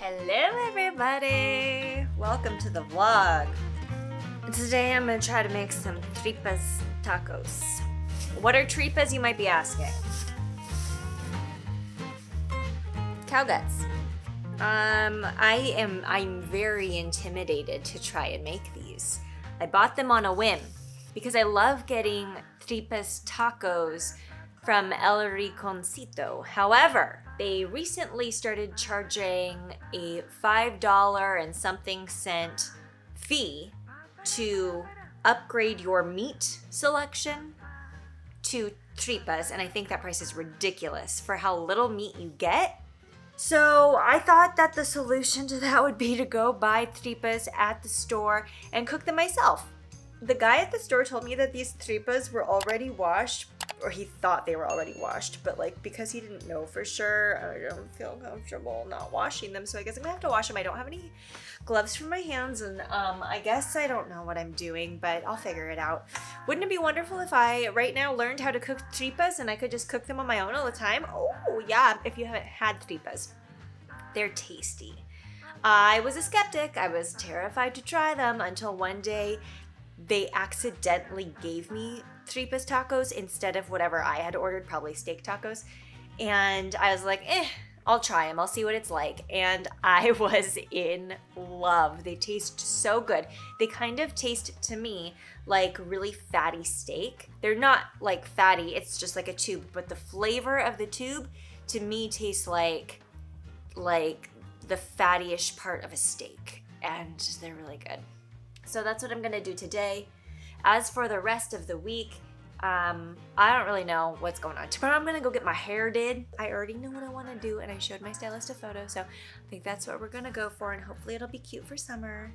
Hello everybody! Welcome to the vlog. Today I'm gonna try to make some tripas tacos. What are tripas, you might be asking? Cow guts. I'm very intimidated to try and make these. I bought them on a whim because I love getting tripas tacos from El Rinconcito. However, they recently started charging a $5 and something cent fee to upgrade your meat selection to tripas, and I think that price is ridiculous for how little meat you get. So I thought that the solution to that would be to go buy tripas at the store and cook them myself. The guy at the store told me that these tripas were already washed, or he thought they were already washed, but like because he didn't know for sure, I don't feel comfortable not washing them, so I guess I'm gonna have to wash them. I don't have any gloves for my hands, and I guess I don't know what I'm doing, but I'll figure it out. Wouldn't it be wonderful if I right now learned how to cook tripas and I could just cook them on my own all the time? Oh yeah, if you haven't had tripas, they're tasty. I was a skeptic. I was terrified to try them until one day they accidentally gave me tripas tacos instead of whatever I had ordered, probably steak tacos. And I was like, I'll try them. I'll see what it's like. And I was in love. They taste so good. They kind of taste to me like really fatty steak. They're not like fatty, it's just like a tube, but the flavor of the tube to me tastes like the fatty-ish part of a steak. And they're really good. So that's what I'm gonna do today. As for the rest of the week, I don't really know what's going on. Tomorrow I'm gonna go get my hair did. I already know what I wanna do and I showed my stylist a photo, so I think that's what we're gonna go for, and hopefully it'll be cute for summer.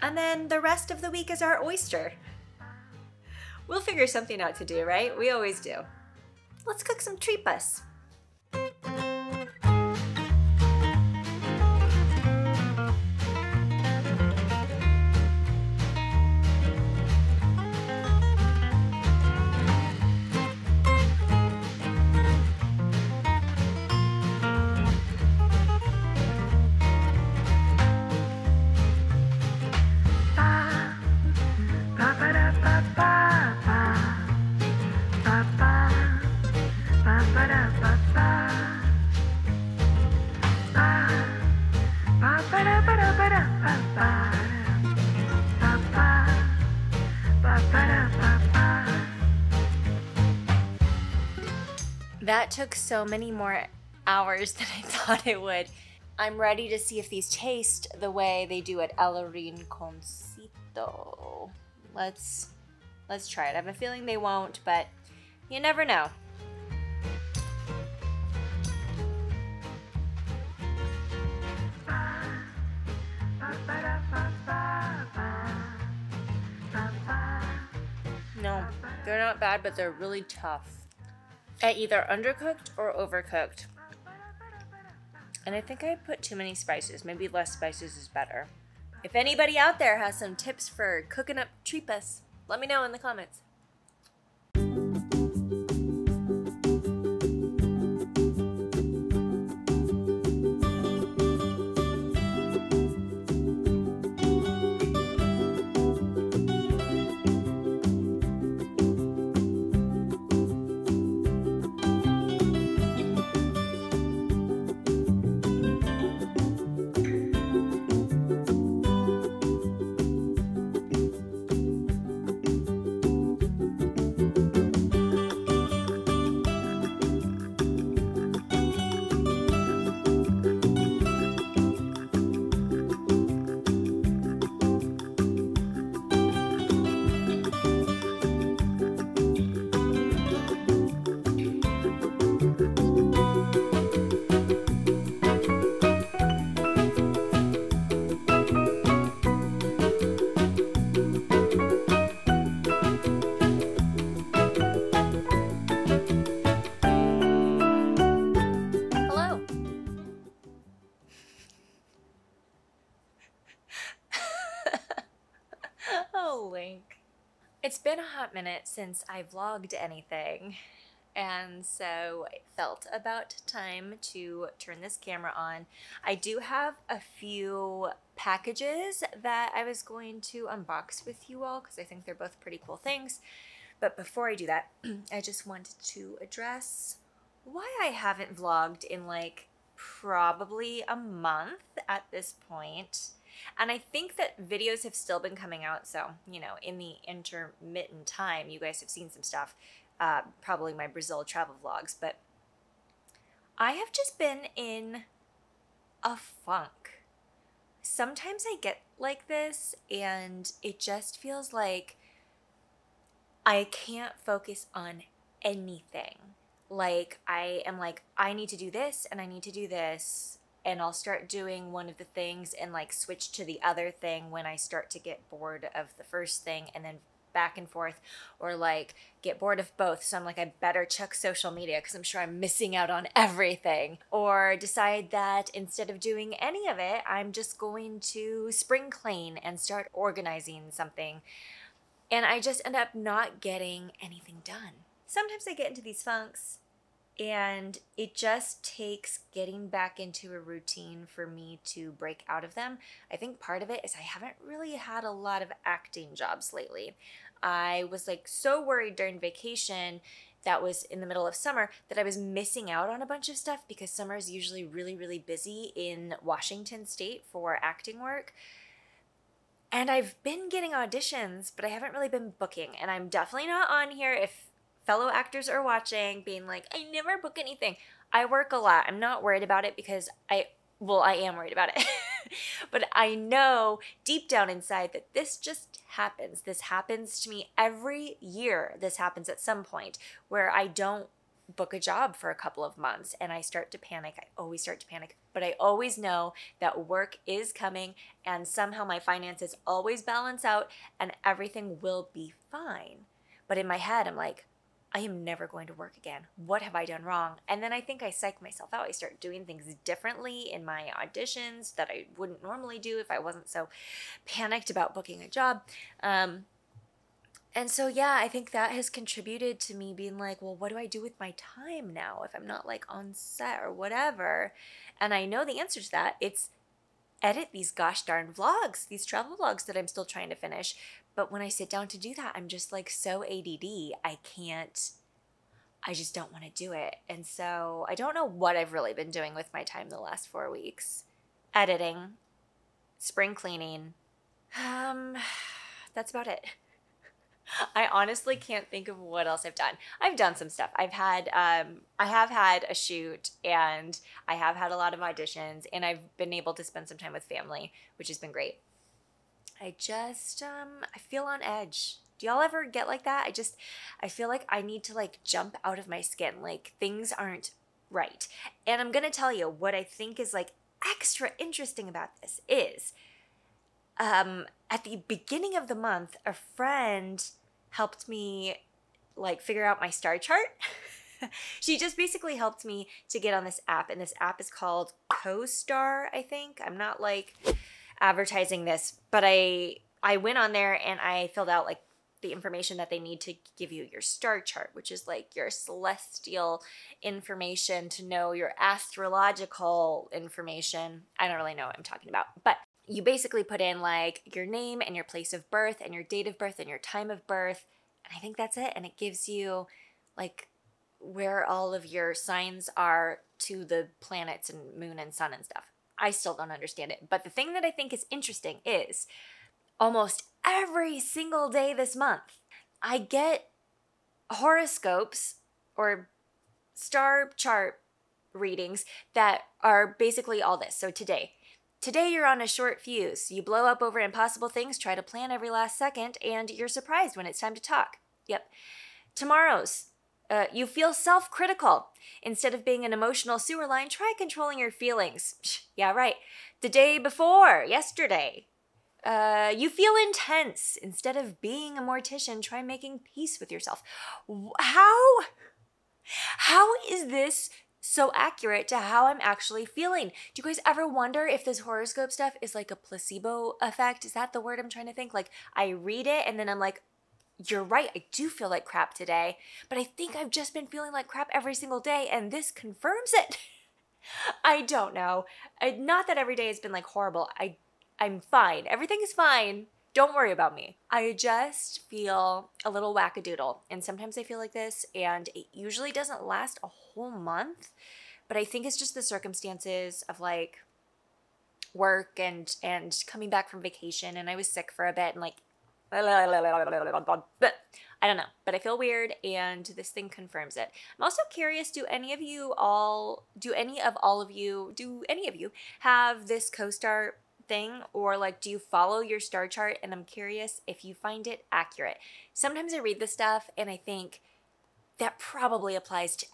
And then the rest of the week is our oyster. We'll figure something out to do, right? We always do. Let's cook some tripas. That took so many more hours than I thought it would. I'm ready to see if these taste the way they do at El Rinconcito. Let's try it. I have a feeling they won't, but you never know. No, they're not bad, but they're really tough. Either undercooked or overcooked. And I think I put too many spices. Maybe less spices is better. If anybody out there has some tips for cooking up tripas, let me know in the comments. It's been a hot minute since I vlogged anything, and so it felt about time to turn this camera on. I do have a few packages that I was going to unbox with you all because I think they're both pretty cool things. But before I do that, I just wanted to address why I haven't vlogged in like probably a month at this point. And I think that videos have still been coming out, so, you know, in the intermittent time, you guys have seen some stuff, probably my Brazil travel vlogs, but I have just been in a funk. Sometimes I get like this, and it just feels like I can't focus on anything. Like, I am like, I need to do this, and I need to do this, and I'll start doing one of the things and like switch to the other thing when I start to get bored of the first thing, and then back and forth, or like get bored of both. So I'm like, I better check social media because I'm sure I'm missing out on everything. Or decide that instead of doing any of it, I'm just going to spring clean and start organizing something. And I just end up not getting anything done. Sometimes I get into these funks, and it just takes getting back into a routine for me to break out of them. I think part of it is I haven't really had a lot of acting jobs lately. I was like so worried during vacation that was in the middle of summer that I was missing out on a bunch of stuff because summer is usually really, really busy in Washington State for acting work. And I've been getting auditions, but I haven't really been booking. And I'm definitely not on here if fellow actors are watching, being like, I never book anything. I work a lot. I'm not worried about it because I am worried about it. But I know deep down inside that this just happens. This happens to me every year. This happens at some point where I don't book a job for a couple of months and I start to panic. I always start to panic, but I always know that work is coming and somehow my finances always balance out and everything will be fine. But in my head, I'm like, I am never going to work again. What have I done wrong? And then I think I psych myself out. I start doing things differently in my auditions that I wouldn't normally do if I wasn't so panicked about booking a job. And so, yeah, I think that has contributed to me being like, well, what do I do with my time now if I'm not like on set or whatever? And I know the answer to that. It's edit these gosh darn vlogs, these travel vlogs that I'm still trying to finish. But when I sit down to do that, I'm just like so ADD. I just don't want to do it. And so I don't know what I've really been doing with my time the last 4 weeks. Editing, spring cleaning. That's about it. I honestly can't think of what else I've done. I've done some stuff. I have had a shoot, and I have had a lot of auditions, and I've been able to spend some time with family, which has been great. I just, I feel on edge. Do y'all ever get like that? I feel like I need to like jump out of my skin. Like things aren't right. And I'm going to tell you what I think is like extra interesting about this is, at the beginning of the month, a friend helped me like figure out my star chart. She just basically helped me to get on this app, and this app is called CoStar, I think. I'm not like advertising this, but I went on there and I filled out like the information that they need to give you your star chart, which is like your celestial information to know your astrological information. I don't really know what I'm talking about, but you basically put in like your name and your place of birth and your date of birth and your time of birth. And I think that's it. And it gives you like where all of your signs are to the planets and moon and sun and stuff. I still don't understand it. But the thing that I think is interesting is almost every single day this month, I get horoscopes or star chart readings that are basically all this. So today you're on a short fuse. You blow up over impossible things, try to plan every last second, and you're surprised when it's time to talk. Yep. Tomorrow's, you feel self-critical. Instead of being an emotional sewer line, try controlling your feelings. Yeah, right. The day before, yesterday, you feel intense. Instead of being a mortician, try making peace with yourself. How is this so accurate to how I'm actually feeling? Do you guys ever wonder if this horoscope stuff is like a placebo effect? Is that the word I'm trying to think? Like I read it and then I'm like, you're right, I do feel like crap today, but I think I've just been feeling like crap every single day, and this confirms it. I don't know. Not that every day has been like horrible. I'm fine. Everything is fine. Don't worry about me. I just feel a little wackadoodle, and sometimes I feel like this, and it usually doesn't last a whole month, but I think it's just the circumstances of like work and coming back from vacation, and I was sick for a bit, and like but I don't know, but I feel weird, and this thing confirms it. I'm also curious, do any of you have this co-star thing, or like do you follow your star chart? And I'm curious if you find it accurate. Sometimes I read this stuff and I think that probably applies to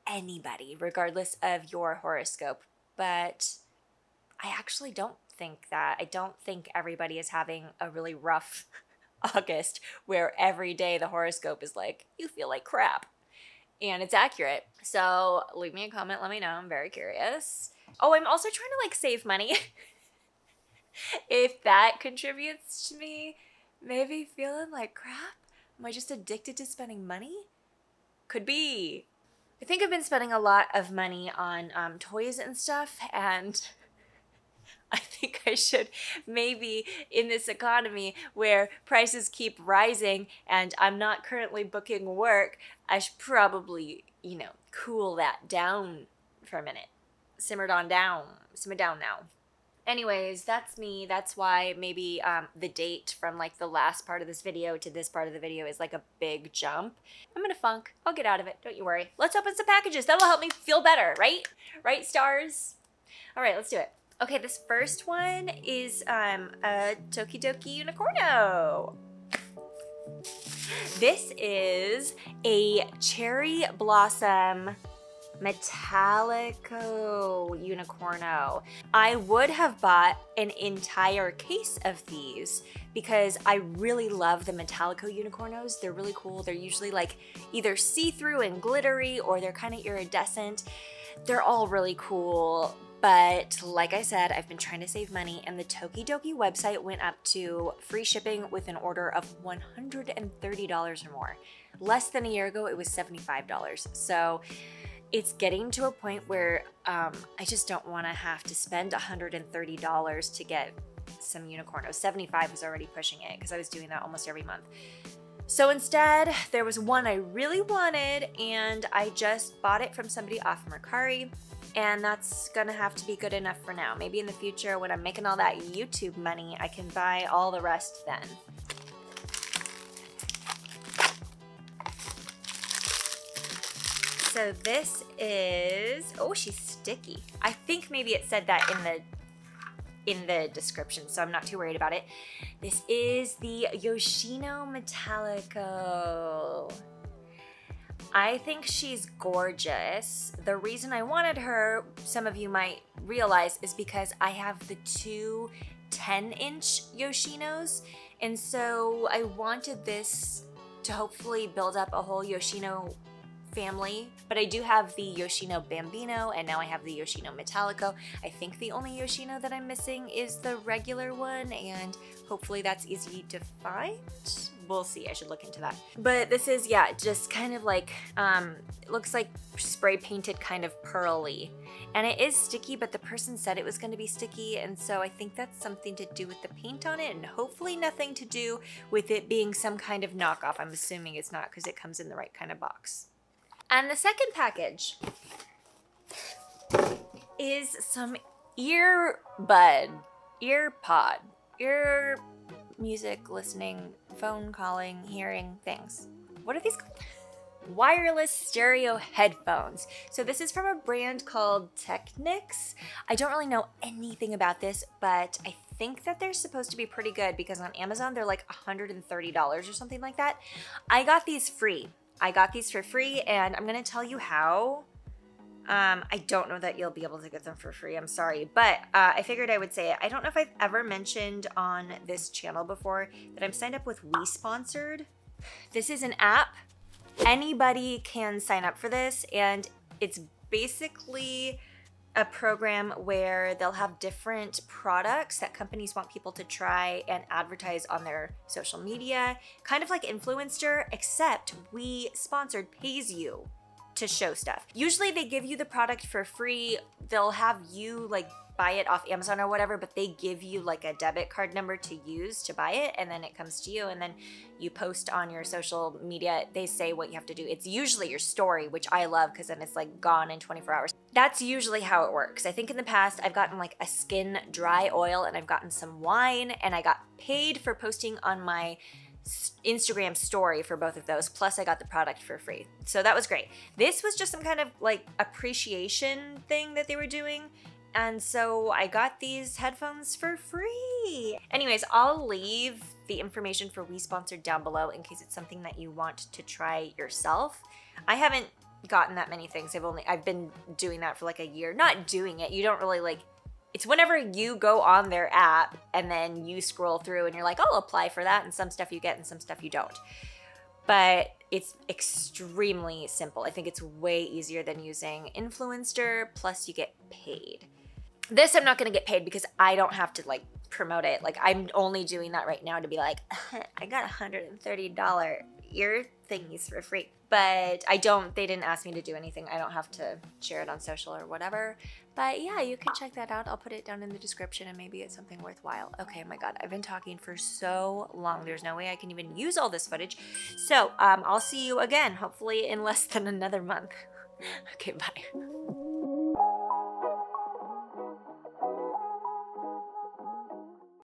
anybody regardless of your horoscope, but I actually don't think that. I don't think everybody is having a really rough August where every day the horoscope is like, you feel like crap, and it's accurate. So leave me a comment, let me know. I'm very curious. Oh, I'm also trying to like save money. If that contributes to me maybe feeling like crap. Am I just addicted to spending money? Could be. I think I've been spending a lot of money on toys and stuff, and I think I should maybe, in this economy where prices keep rising and I'm not currently booking work, I should probably, you know, cool that down for a minute. Simmer down now. Anyways, that's me. That's why maybe the date from like the last part of this video to this part of the video is like a big jump. I'm in a funk. I'll get out of it. Don't you worry. Let's open some packages. That'll help me feel better, right? Right, stars? All right, let's do it. Okay, this first one is a Tokidoki Unicorno. This is a cherry blossom Metallico Unicorno. I would have bought an entire case of these because I really love the Metallico Unicornos. They're really cool. They're usually like either see-through and glittery, or they're kind of iridescent. They're all really cool. But like I said, I've been trying to save money, and the Tokidoki website went up to free shipping with an order of $130 or more. Less than a year ago, it was $75. So it's getting to a point where I just don't want to have to spend $130 to get some Unicornos. 75 was already pushing it because I was doing that almost every month. So instead, there was one I really wanted, and I just bought it from somebody off Mercari. And that's gonna have to be good enough for now. Maybe in the future when I'm making all that YouTube money, I can buy all the rest then. So this is, oh, she's sticky. I think maybe it said that in the description, so I'm not too worried about it. This is the Yoshino Metallico. I think she's gorgeous. The reason I wanted her, some of you might realize, is because I have the two 10-inch Yoshinos, and so I wanted this to hopefully build up a whole Yoshino family. But I do have the Yoshino Bambino, and now I have the Yoshino Metallico. I think the only Yoshino that I'm missing is the regular one, and hopefully that's easy to find. We'll see. I should look into that. But this is, yeah, just kind of like, it looks like spray painted kind of pearly. And it is sticky, but the person said it was going to be sticky, and so I think that's something to do with the paint on it, and hopefully nothing to do with it being some kind of knockoff. I'm assuming it's not, because it comes in the right kind of box. And the second package is some ear music listening, phone calling, hearing things. What are these called? Wireless stereo headphones. So this is from a brand called Technics. I don't really know anything about this, but I think that they're supposed to be pretty good because on Amazon they're like $130 or something like that. I got these free. I got these for free, and I'm gonna tell you how. I don't know that you'll be able to get them for free, I'm sorry, but I figured I would say it. I don't know if I've ever mentioned on this channel before that I'm signed up with We Sponsored. This is an app. Anybody can sign up for this, and it's basically a program where they'll have different products that companies want people to try and advertise on their social media, kind of like Influencer, except We Sponsored pays you to show stuff. Usually they give you the product for free. They'll have you like buy it off Amazon or whatever, but they give you like a debit card number to use to buy it, and then it comes to you, and then you post on your social media. They say what you have to do. It's usually your story, which I love because then it's like gone in 24 hours. That's usually how it works. I think in the past I've gotten like a skin dry oil, and I've gotten some wine, and I got paid for posting on my Instagram story for both of those, plus I got the product for free. So that was great. This was just some kind of like appreciation thing that they were doing, and so I got these headphones for free. Anyways, I'll leave the information for We Sponsored down below in case it's something that you want to try yourself. I haven't gotten that many things. I've been doing that for like a year. Not doing it, you don't really like, it's whenever you go on their app and then you scroll through and you're like, oh, apply for that, and some stuff you get and some stuff you don't. But it's extremely simple. I think it's way easier than using Influencer, plus you get paid. This I'm not gonna get paid because I don't have to like promote it. Like I'm only doing that right now to be like, I got $130 ear thingies for free. But they didn't ask me to do anything. I don't have to share it on social or whatever. But yeah, you can check that out. I'll put it down in the description and maybe it's something worthwhile. Okay, my God, I've been talking for so long. There's no way I can even use all this footage. So I'll see you again, hopefully in less than another month. Okay, bye.